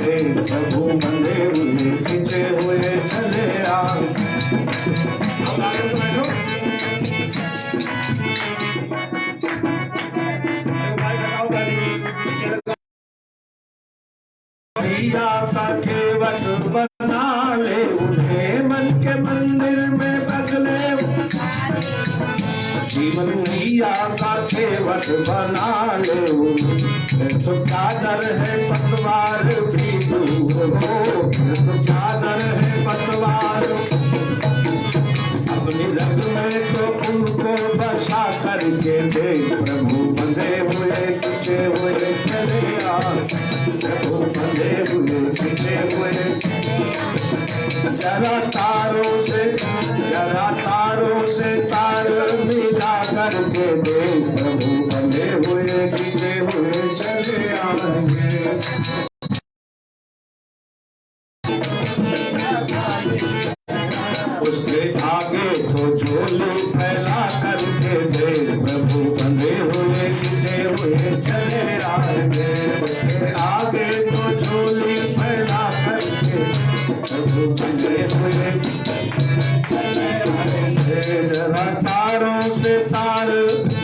दे प्रभु बंधे हुए खींचे हुए चले आए। भैया का केवट बना ले उठे मन के मंदिर में बदले जीवन भैया का केवट बना ले तो क्या डर है पतवार भी दूर हो तो क्या डर है पतवार अपनी रंग में तो उनको बसा करके दे प्रभु बंधे हुए खींचे हुए चले आ प्रभु बंधे हुए खींचे हुए जरा तारों से तार मिला करके दे प्रभु बंधे हुए खींचे हुए चले आएंगे। उसके आगे तो झोली फैला करके दे प्रभु बंधे हुए खींचे हुए चले आएंगे। उसके आगे तो झोली फैला करके प्रभु बंधे हुए जरा तारों से तार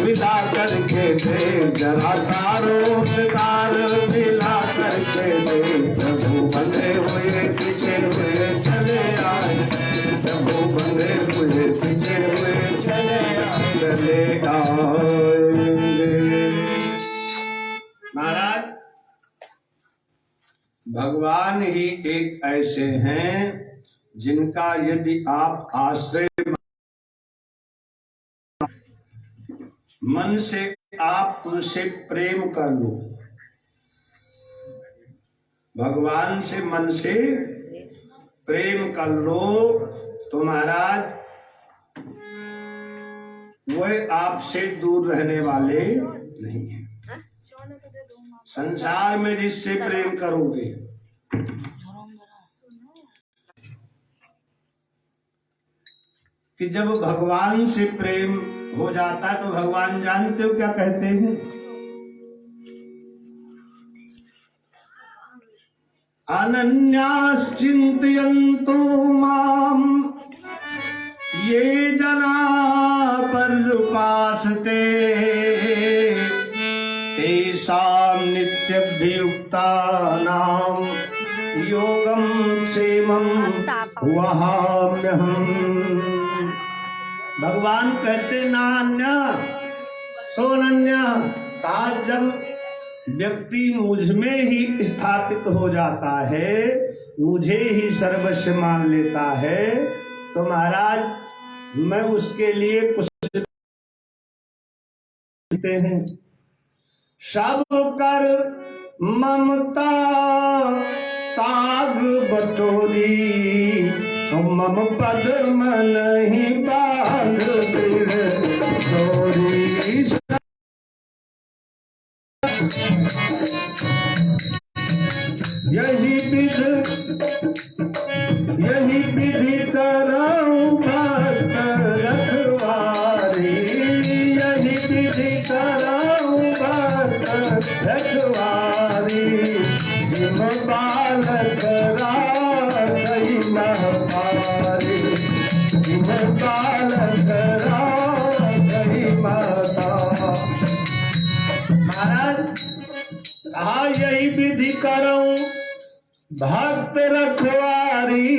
मिला करके दे जरा तारों से तार मिला करके दे प्रभु बंधे हुए खींचे हुए चले आए प्रभु बंधे हुए खींचे हुए चले आएंगे। महाराज भगवान ही एक ऐसे हैं जिनका यदि आप आश्रय मन से आप उनसे प्रेम कर लो भगवान से मन से प्रेम कर लो तो महाराज वह आपसे दूर रहने वाले नहीं है। संसार में जिससे प्रेम करोगे कि जब भगवान से प्रेम हो जाता है तो भगवान जानते हो क्या कहते हैं? अनन्याश्चिन्तयन्तो माम ये जना पर्युपासते तेषां नित्यभियुक्तानां योगं क्षेमं वहाम्यहम्। भगवान कहते नान्य सोनन्य कहा जब व्यक्ति मुझ में ही स्थापित हो जाता है मुझे ही सर्वस्व मान लेता है तो महाराज मैं उसके लिए कुछ हैं सब कर ममता ताग बटोरी मम पद मन ही बांध डोरी यही विधि करऊं भक्त रखवारी यही विधि करऊं भक्त रखवारी जिम बालक राखई महतारी जिम बालक राखई महतारी। महाराज कहा यही विधि करऊं भक्त रखवारी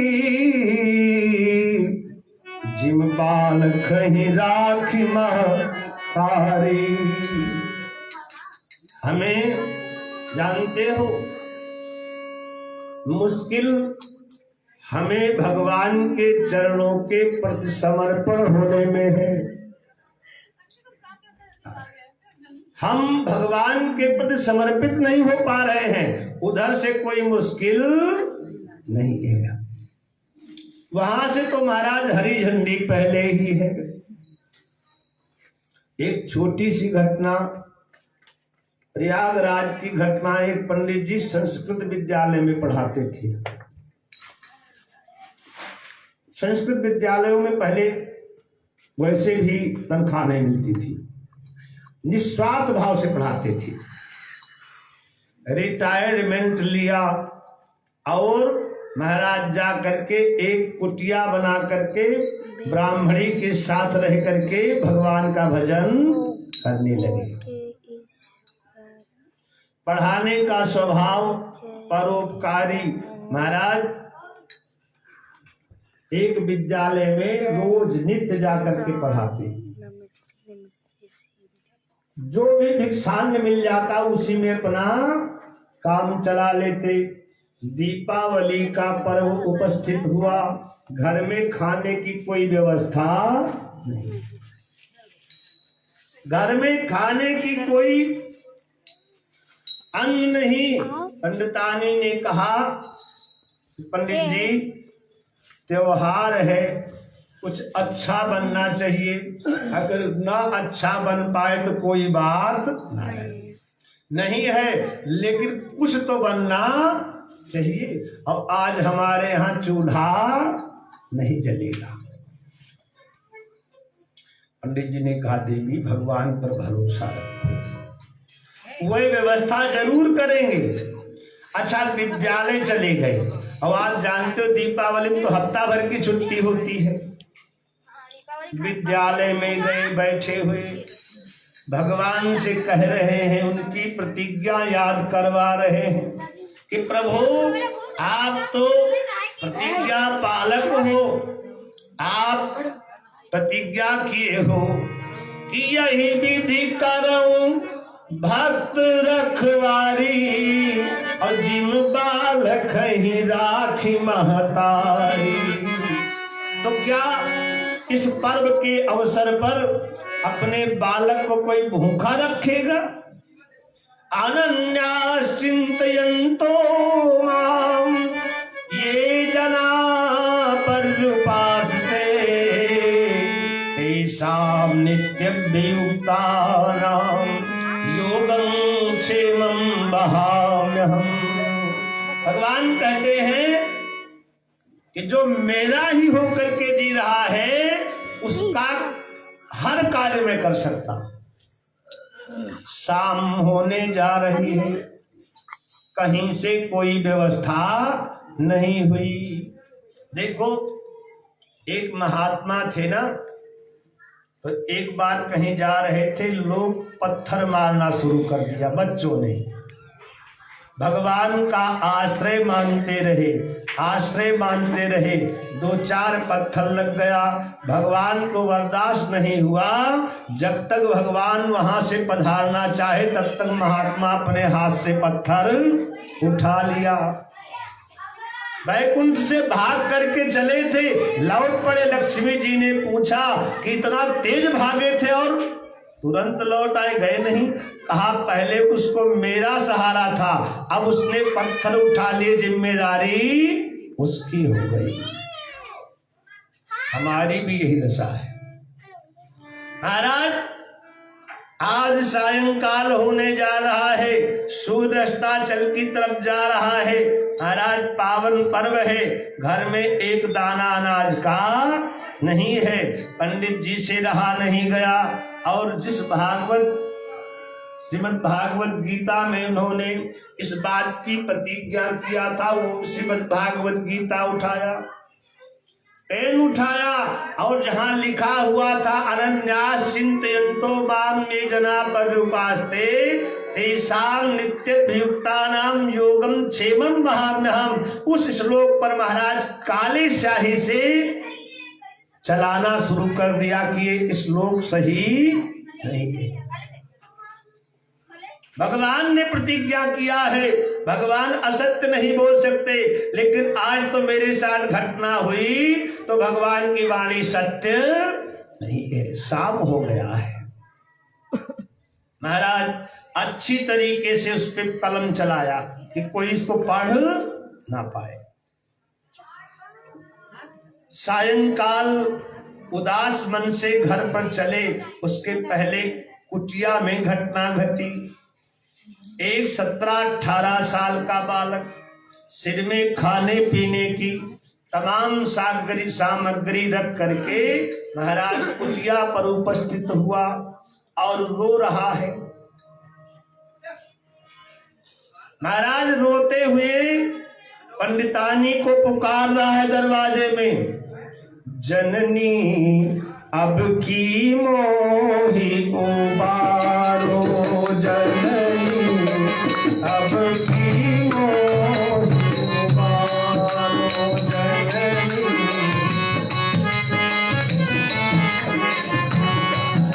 जिम बालक ही राखी महतारी। हमें जानते हो मुश्किल हमें भगवान के चरणों के प्रति समर्पण होने में है। हम भगवान के प्रति समर्पित नहीं हो पा रहे हैं उधर से कोई मुश्किल नहीं है वहां से तो महाराज हरी झंडी पहले ही है। एक छोटी सी घटना प्रयागराज की घटना एक पंडित जी संस्कृत विद्यालय में पढ़ाते थे। संस्कृत विद्यालयों में पहले वैसे भी तनख्वाह नहीं मिलती थी निस्वार्थ भाव से पढ़ाते थे। रिटायरमेंट लिया और महाराज जा करके एक कुटिया बना करके ब्राह्मणी के साथ रह करके भगवान का भजन करने लगे। पढ़ाने का स्वभाव परोपकारी। महाराज एक विद्यालय में रोज नित्य जाकर के पढ़ाते, जो भी भिक्षान्न मिल जाता उसी में अपना काम चला लेते। दीपावली का पर्व उपस्थित हुआ, घर में खाने की कोई व्यवस्था नहीं, घर में खाने की कोई अन्न नहीं। पंडितानी ने कहा, पंडित जी त्योहार है, कुछ अच्छा बनना चाहिए, अगर ना अच्छा बन पाए तो कोई बात नहीं है, लेकिन कुछ तो बनना चाहिए। अब आज हमारे यहाँ चूल्हा नहीं जलेगा। पंडित जी ने कहा, देवी भगवान पर भरोसा रखो, वही व्यवस्था जरूर करेंगे। अच्छा, विद्यालय चले गए। अब आप जानते हो दीपावली में तो हफ्ता भर की छुट्टी होती है। विद्यालय में गए, बैठे हुए भगवान से कह रहे हैं, उनकी प्रतिज्ञा याद करवा रहे हैं कि प्रभु आप तो प्रतिज्ञा पालक हो, आप प्रतिज्ञा किए हो कि यही विधि करूं भक्त रखवारी, और जिम बालक ही राखी महतारी। तो क्या इस पर्व के अवसर पर अपने बालक को कोई भूखा रखेगा? अनन्यास चिंतयन्तो माम ये जना पर्युपासते तेषां नित्यभियुक्तानां योगं क्षेमं वहाम्यहम्। भगवान कहते हैं कि जो मेरा ही होकर के जी रहा है उसका हर कार्य में कर सकता। शाम होने जा रही है, कहीं से कोई व्यवस्था नहीं हुई। देखो, एक महात्मा थे ना, तो एक बार कहीं जा रहे थे, लोग पत्थर मारना शुरू कर दिया बच्चों ने। भगवान का आश्रय मानते रहे, आश्रय मानते रहे, 2-4 पत्थर लग गया। भगवान को बर्दाश्त नहीं हुआ। जब तक भगवान वहां से पधारना चाहे तब तक महात्मा अपने हाथ से पत्थर उठा लिया। वैकुंठ से भाग करके चले थे, लौट पड़े। लक्ष्मी जी ने पूछा कि इतना तेज भागे थे और तुरंत लौट आए, गए नहीं? कहा पहले उसको मेरा सहारा था, अब उसने पत्थर उठा लिए, जिम्मेदारी उसकी हो गई। हमारी भी यही दशा है महाराज। आज सायंकाल होने जा रहा है, सूर्य अस्ताचल की तरफ जा रहा है। महाराज पावन पर्व है, घर में एक दाना अनाज का नहीं है। पंडित जी से रहा नहीं गया, और जिस श्रीमद् भागवत गीता में उन्होंने इस बात की प्रतिज्ञा किया था, वो श्रीमद् भागवत गीता उठाया, पेन उठाया, और जहां लिखा हुआ था अनन्यास चिंतयन्तो माम ये जना पर्युपासते तेषां नित्यभियुक्तानां योगं क्षेमं वहाम्यहम्, उस श्लोक पर महाराज काली स्याही से चलाना शुरू कर दिया कि ये श्लोक सही नहीं है। भगवान ने प्रतिज्ञा किया है, भगवान असत्य नहीं बोल सकते, लेकिन आज तो मेरे साथ घटना हुई तो भगवान की वाणी सत्य नहीं है। शाम हो गया है। महाराज अच्छी तरीके से उस पर कलम चलाया कि कोई इसको पढ़ ना पाए। सायंकाल उदास मन से घर पर चले, उसके पहले कुटिया में घटना घटी। एक 17-18 साल का बालक, सिर में खाने पीने की तमाम सामग्री रख करके महाराज कुटिया पर उपस्थित हुआ और रो रहा है। महाराज रोते हुए पंडितानी को पुकार रहा है दरवाजे में, जननी अब की मोही उबारो, जननी अब की मोही उबारो, जननी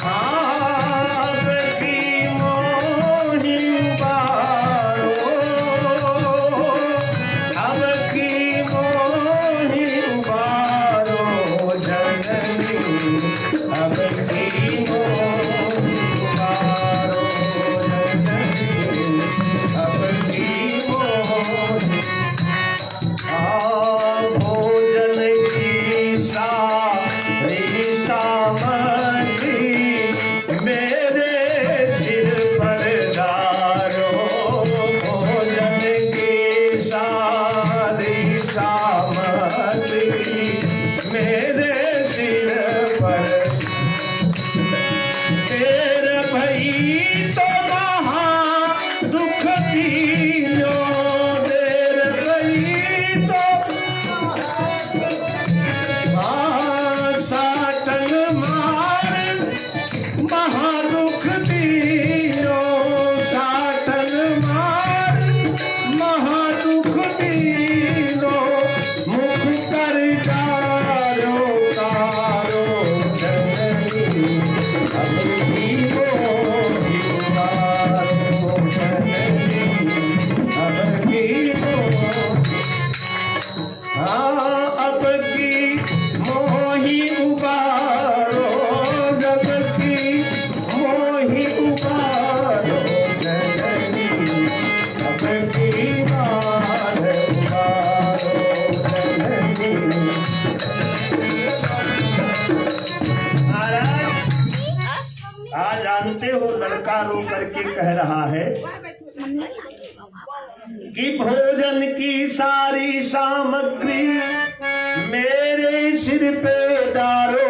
अब की मोही उबारो, अब की मोही उबारो, जननी अब की मोही उबारो, जननी अब की मोही। भोजन की सारी सामग्री मेरे सिर पर डालो, भोजन की सारी सामग्री मेरे सिर पर। तेरे भई तो महा दुख दीनो, तेरे भई तो साटन मार महादुख दीनो, साटन मार महादुख दीनो, मुख कर कारो कारो, जननी अब की मोही उबारो, जननी अब की मोही। अब की मोही उबारो, जब की मोही उबारो, जननी अब की मार उबारो, जननी। महाराज आज जानते हो लड़का रो करके कह रहा है कि भोजन की सारी सामग्री मेरे सिर पे डालो।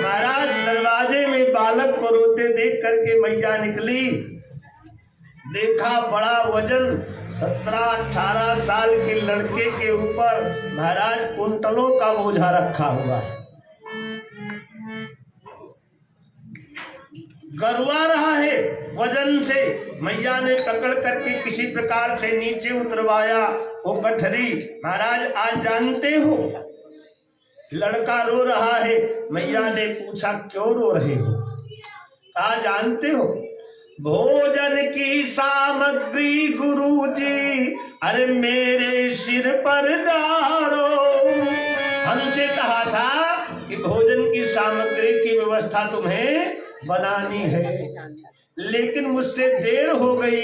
महाराज दरवाजे में बालक को रोते देख करके मैया निकली, देखा बड़ा वजन 17-18 साल के लड़के के ऊपर महाराज कुंटलों का बोझा रखा हुआ है, गरुआ रहा है वजन से। मैया ने पकड़ करके किसी प्रकार से नीचे उतरवाया वो गठरी। महाराज आज जानते हो लड़का रो रहा है, मैया ने पूछा क्यों रो रहे हो? आज जानते हो भोजन की सामग्री गुरुजी अरे मेरे सिर पर डालो। हमसे कहा था कि भोजन की सामग्री की व्यवस्था तुम्हें बनानी है, लेकिन मुझसे देर हो गई,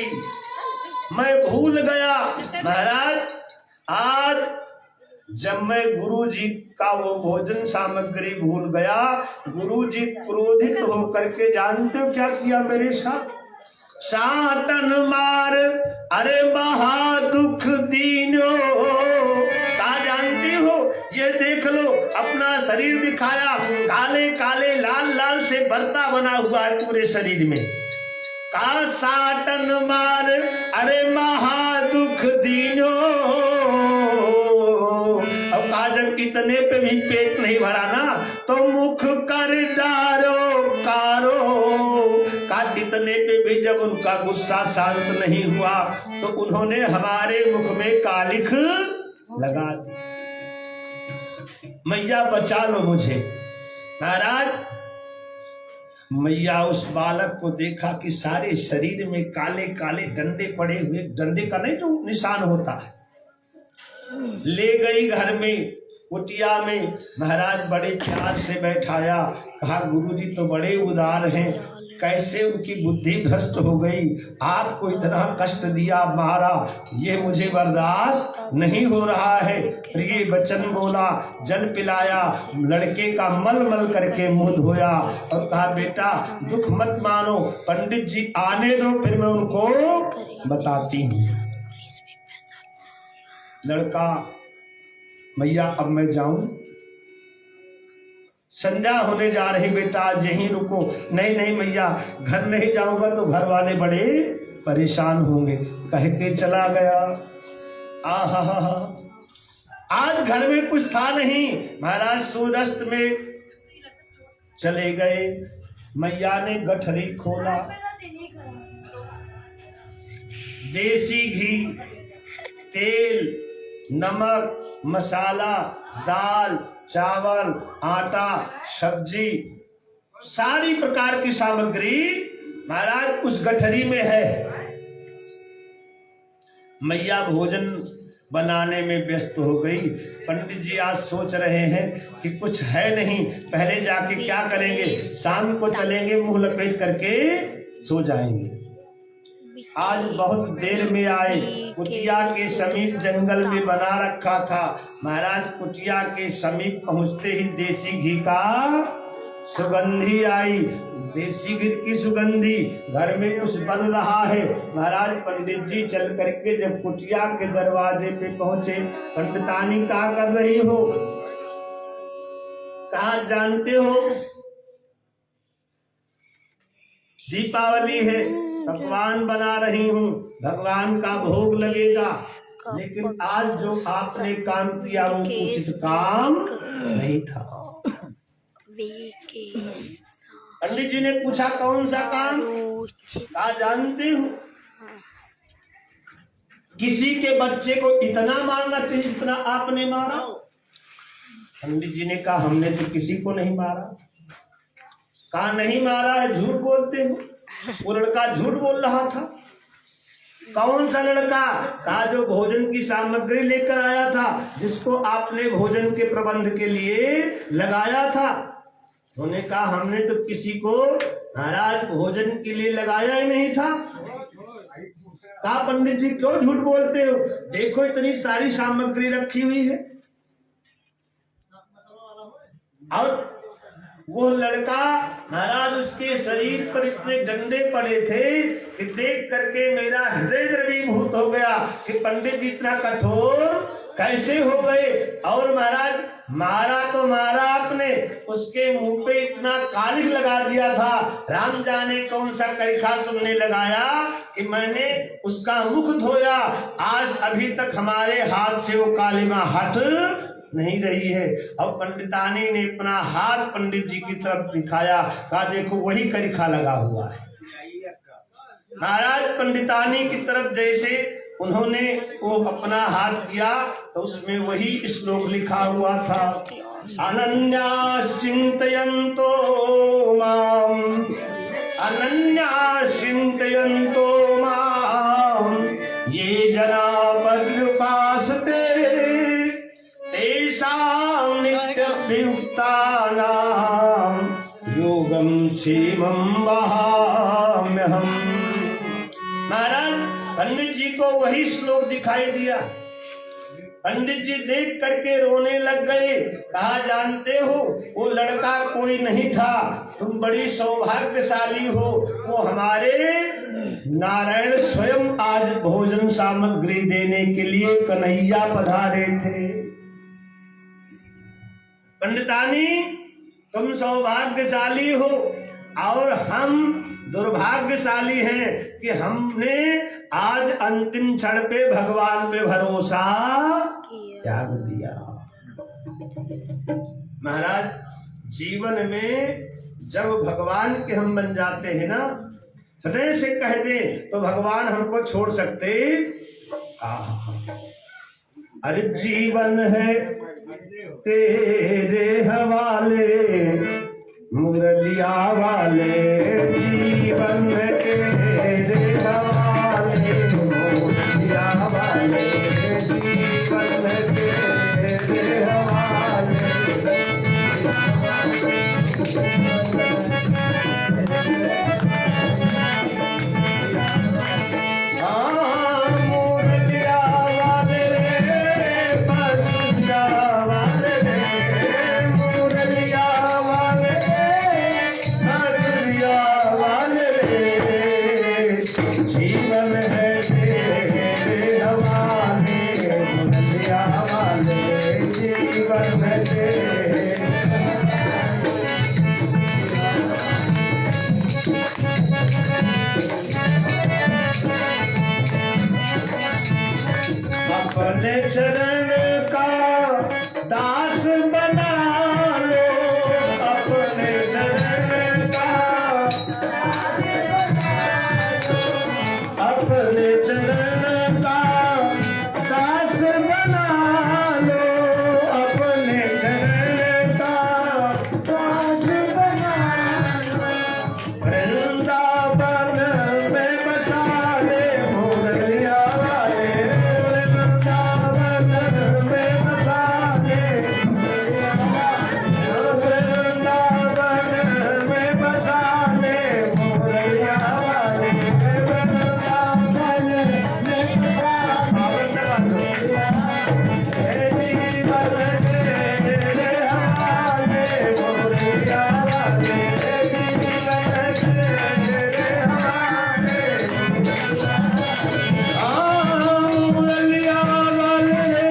मैं भूल गया। महाराज आज जब मैं गुरुजी का वो भोजन सामग्री भूल गया, गुरुजी क्रोधित होकर के जानते हो क्या किया मेरे साथ? साटन मार अरे महा दुख दीनो। कहा जानती हो ये देख लो, अपना शरीर दिखाया, काले काले लाल लाल से बरता बना हुआ है पूरे शरीर में। कहा साटन मार अरे महा दुख दीनो। अब कहा जब इतने पे भी पेट नहीं भरा ना तो मुख कर डारो कारो। कहा इतने पे भी जब उनका गुस्सा शांत नहीं हुआ तो उन्होंने हमारे मुख में कालिख लगा दी। मैया बचा लो मुझे। महाराज मैया उस बालक को देखा कि सारे शरीर में काले काले डंडे पड़े हुए, डंडे का नहीं जो निशान होता है, ले गई घर में कुटिया में। महाराज बड़े प्यार से बैठाया, कहा गुरुजी तो बड़े उदार हैं, कैसे उनकी बुद्धि भ्रष्ट हो गई, आपको इतना कष्ट दिया मारा, ये मुझे बर्दाश्त नहीं हो रहा है। प्रिय वचन बोला, जल पिलाया, लड़के का मल मल करके मुंह धोया और कहा बेटा दुख मत मानो, पंडित जी आने दो फिर मैं उनको बताती हूँ। लड़का मैया अब मैं जाऊं, संध्या होने जा रही, बेटा आज यहीं रुको। नहीं नहीं मैया घर नहीं जाऊंगा तो घर वाले बड़े परेशान होंगे, कह के चला गया। आहा, आज घर में कुछ था नहीं। महाराज सूर्यास्त में चले गए। मैया ने गठरी खोला, देसी घी, तेल, नमक, मसाला, दाल, चावल, आटा, सब्जी, सारी प्रकार की सामग्री महाराज उस गठरी में है। मैया भोजन बनाने में व्यस्त हो गई। पंडित जी आज सोच रहे हैं कि कुछ है नहीं, पहले जाके क्या करेंगे, शाम को चलेंगे, मुंह लपेट करके सो जाएंगे। आज बहुत देर में आए। कुटिया के समीप जंगल में बना रखा था। महाराज कुटिया के समीप पहुंचते ही देसी घी का सुगंधी आई। देसी घी की सुगंधी, घर में कुछ बन रहा है। महाराज पंडित जी चल करके जब कुटिया के दरवाजे पे पहुंचे, पंडितानी क्या कर रही हो? कहा जानते हो? दीपावली है, पकवान बना रही हूँ, भगवान का भोग लगेगा। लेकिन आज जो आपने काम किया वो उचित काम नहीं था। पंडित जी ने पूछा कौन सा काम? कहा जानते हो, किसी के बच्चे को इतना मारना चाहिए जितना आपने मारा। पंडित जी ने कहा हमने तो किसी को नहीं मारा। कहा नहीं मारा है, झूठ बोलते हो। वो लड़का झूठ बोल रहा था। कौन सा लड़का? कहा जो भोजन की सामग्री लेकर आया था, जिसको आपने भोजन के प्रबंध के लिए लगाया था। उन्होंने कहा हमने तो किसी को महाराज भोजन के लिए लगाया ही नहीं था। कहा पंडित जी क्यों झूठ बोलते हो? देखो इतनी सारी सामग्री रखी हुई है। और वो लड़का महाराज उसके शरीर पर इतने डंडे पड़े थे कि देख करके मेरा हृदय द्रवीभूत हो गया कि पंडित जी इतना कठोर कैसे हो गए। और महाराज मारा तो मारा आपने, उसके मुंह पे इतना कालिख लगा दिया था। राम जाने कौन सा करिखा तुमने लगाया कि मैंने उसका मुख धोया। आज अभी तक हमारे हाथ से वो कालिमा हट नहीं रही है। और पंडितानी ने अपना हाथ पंडित जी की तरफ दिखाया, कहा देखो वही करिखा लगा हुआ है। महाराज पंडितानी की तरफ जैसे उन्होंने वो अपना हाथ किया तो उसमें वही श्लोक लिखा हुआ था, अनन्यास चिंतयन्तो माम, अनन्यास चिंतयन्तो माम, ये जना पर्युपासते तेषां नित्यभियुक्तानां योगं क्षेमं वहाम्यहम्। महाराज पंडित जी को वही श्लोक दिखाई दिया। पंडित जी देख करके रोने लग गए। कहा जानते हो वो लड़का कोई नहीं था, तुम बड़ी सौभाग्यशाली हो। वो हमारे नारायण स्वयं आज भोजन सामग्री देने के लिए कन्हैया पधारे थे। पंडितानी तुम सौभाग्यशाली हो और हम दुर्भाग्यशाली हैं कि हमने आज अंतिम क्षण पे भगवान पे भरोसा त्याग दिया। महाराज जीवन में जब भगवान के हम बन जाते हैं ना, हृदय से कह दें तो भगवान हमको छोड़ सकते। अरे जीवन है तेरे हवाले मुरलिया वाले, जीवन है तेरे हवाले मुरलिया वाले, जीवन है तेरे हवाले। जीवन है दास बना लो अपने चरण का, अपने चरण का दास बना लो, अपने चरण का दास बना लो। वृंदावन में बसा ले मुरलिया वाले, वृंदावन में बसा ले, वृंदावन में बसा ले मुरलिया वाले, वृंदावन में बसा ले जीवन तेरे हवाले मुरलिया वाले, जीवन तेरे हवाले। मुरलिया वाले रे,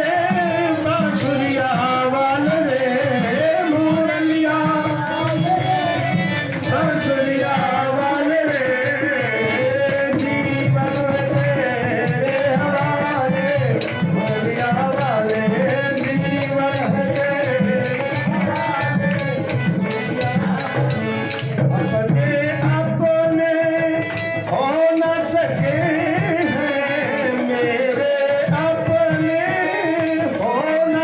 बांसुरिया वाले रे, मुरलिया बांसुरिया वाले रे, जीवन तेरे हवाले मुरलिया वाले, जीवन तेरे अपने अपने हो न सके हैं मेरे अपने हो न,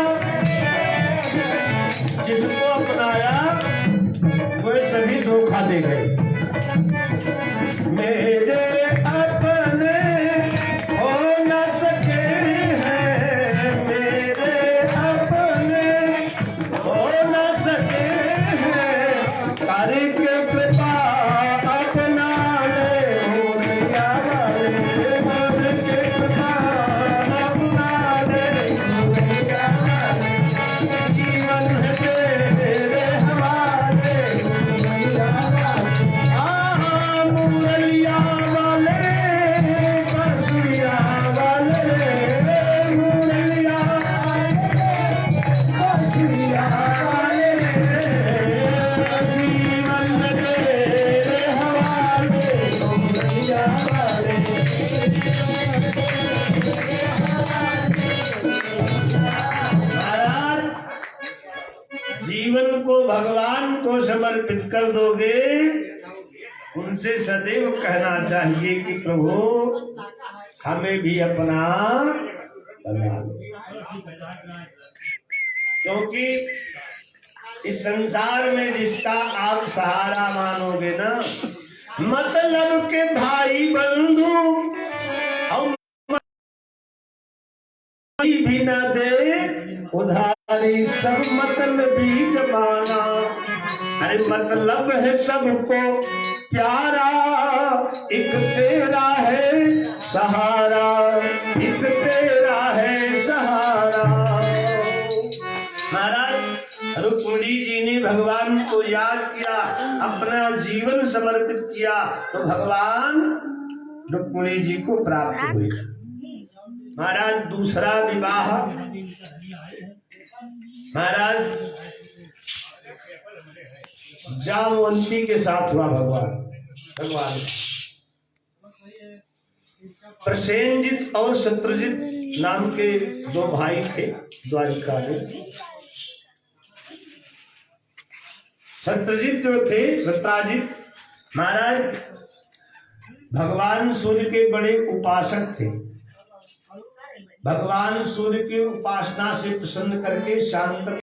जिसको अपनाया वे सभी धोखा दे गए। मेरे अपने हो न सके हैं मेरे अपने हो न सके हैं, करके कृपा अपना ले मुरलिया वाले, करके कृपा अपना ले मुरलिया वाले, जीवन है तेरे हवाले मुरलिया वाले। मुरलिया वाले बांसुरिया वाले रे, मुरलिया बांसुरिया वाले रे, जीवन तेरे हवाले मुरलिया वाले। महाराज, जीवन को भगवान को समर्पित कर दोगे, उनसे सदैव कहना चाहिए कि प्रभु हमें भी अपना बना लो, क्योंकि इस संसार में जिसका आप सहारा मानोगे ना, मतलब के भाई बंधु और भी न दे उधारी, सब मतलबी जमाना। अरे मतलब है सबको प्यारा, एक तेरा है सहारा, एक तेरा है सहारा। महाराज रुक्मिणी जी ने भगवान को याद किया, अपना जीवन समर्पित किया, तो भगवान रुक्मिणी जी को प्राप्त हुए। महाराज दूसरा विवाह महाराज जामवंती के साथ हुआ। भगवान प्रसेनजित और शत्रुजित नाम के दो भाई थे द्वारिका में। शत्रुजित जो थे, सत्राजित महाराज भगवान सूर्य के बड़े उपासक थे। भगवान सूर्य की उपासना से प्रसन्न करके शांत